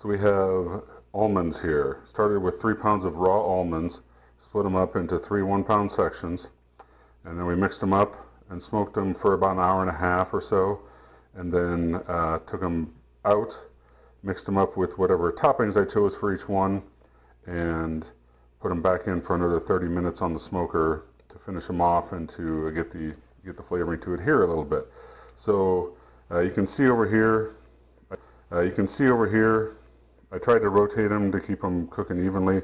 So we have almonds here. Started with 3 pounds of raw almonds, split them up into 3 1-pound sections, and then we mixed them up and smoked them for about an hour and a half or so, and then took them out, mixed them up with whatever toppings I chose for each one, and put them back in for another 30 minutes on the smoker to finish them off and to get the flavoring to adhere a little bit. So you can see over here, I tried to rotate them to keep them cooking evenly.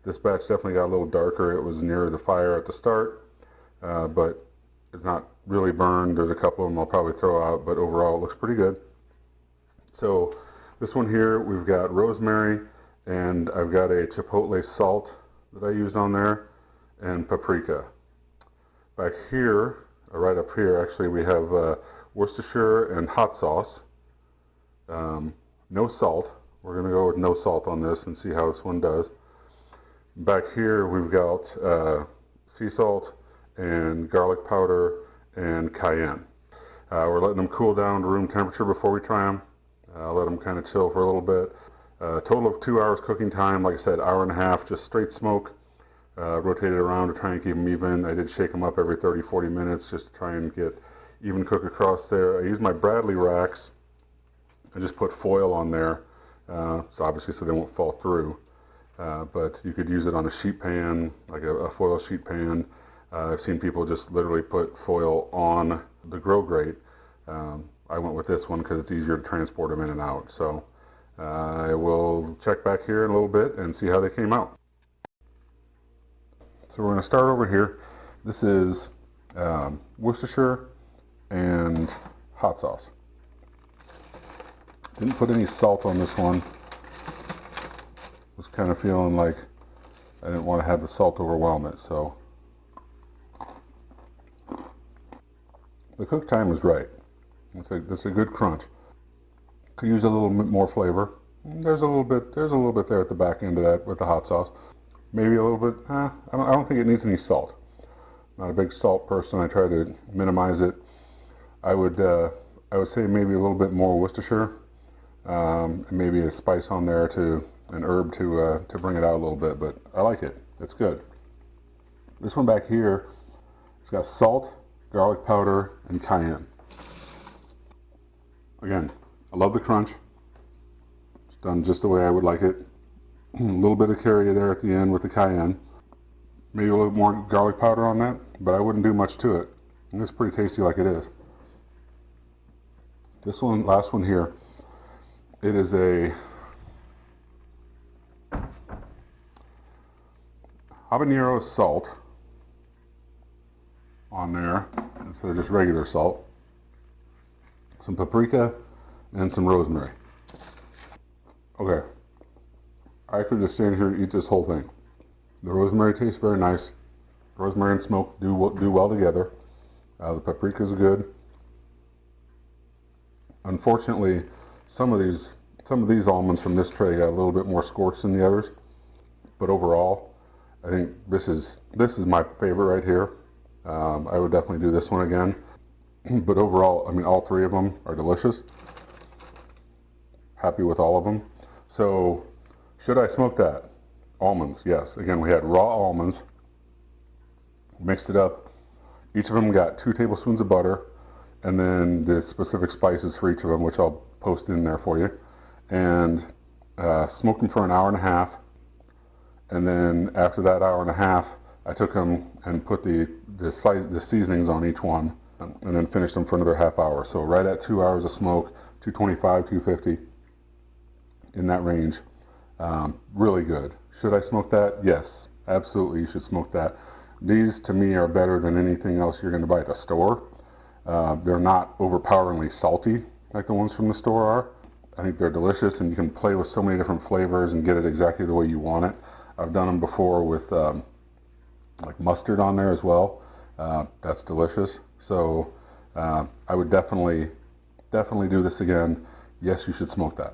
This batch definitely got a little darker. It was nearer the fire at the start, but it's not really burned. There's a couple of them I'll probably throw out, but overall it looks pretty good. So this one here, we've got rosemary, and I've got a chipotle salt that I used on there, and paprika. Back here, right up here, actually, we have Worcestershire and hot sauce. No salt. We're going to go with no salt on this and see how this one does. Back here we've got sea salt and garlic powder and cayenne. We're letting them cool down to room temperature before we try them. Let them kind of chill for a little bit. Total of 2 hours cooking time. Like I said, hour and a half, just straight smoke. Rotated around to try and keep them even. I did shake them up every 30-40 minutes just to try and get even cook across there. I used my Bradley racks. I just put foil on there, so obviously so they won't fall through. But you could use it on a sheet pan, like a foil sheet pan. I've seen people just literally put foil on the grill grate. I went with this one because it's easier to transport them in and out. So I will check back here in a little bit and see how they came out. So we're going to start over here. This is Worcestershire and hot sauce. Didn't put any salt on this one. Was kind of feeling like I didn't want to have the salt overwhelm it, so the cook time was right. It's a good crunch. Could use a little bit more flavor. There's a little bit there at the back end of that with the hot sauce. Maybe a little bit. I don't think it needs any salt. Not a big salt person. I try to minimize it. I would say maybe a little bit more Worcestershire. Maybe a spice on there an herb to bring it out a little bit, but I like it. It's good. This one back here, it's got salt, garlic powder, and cayenne. Again, I love the crunch. It's done just the way I would like it. A little bit of curry there at the end with the cayenne. Maybe a little more garlic powder on that, but I wouldn't do much to it. And it's pretty tasty like it is. This one, last one here, it is a habanero salt on there instead of just regular salt. Some paprika and some rosemary. Okay, I could just stand here and eat this whole thing. The rosemary tastes very nice. Rosemary and smoke do well together. The paprika is good. Unfortunately, some of these almonds from this tray got a little bit more scorched than the others, but overall, I think this is my favorite right here. I would definitely do this one again. But overall, I mean, all three of them are delicious. Happy with all of them. So, should I smoke that? Almonds, yes. Again, we had raw almonds. Mixed it up. Each of them got 2 tablespoons of butter, and then the specific spices for each of them, which I'll post in there for you. And smoked them for an hour and a half. And then after that hour and a half, I took them and put the seasonings on each one, and then finished them for another half hour. So right at 2 hours of smoke, 225, 250, in that range. Really good. Should I smoke that? Yes, absolutely, you should smoke that. These to me are better than anything else you're going to buy at the store. They're not overpoweringly salty like the ones from the store are. I think they're delicious, and you can play with so many different flavors and get it exactly the way you want it. I've done them before with like mustard on there as well. That's delicious. So I would definitely do this again. Yes, you should smoke that.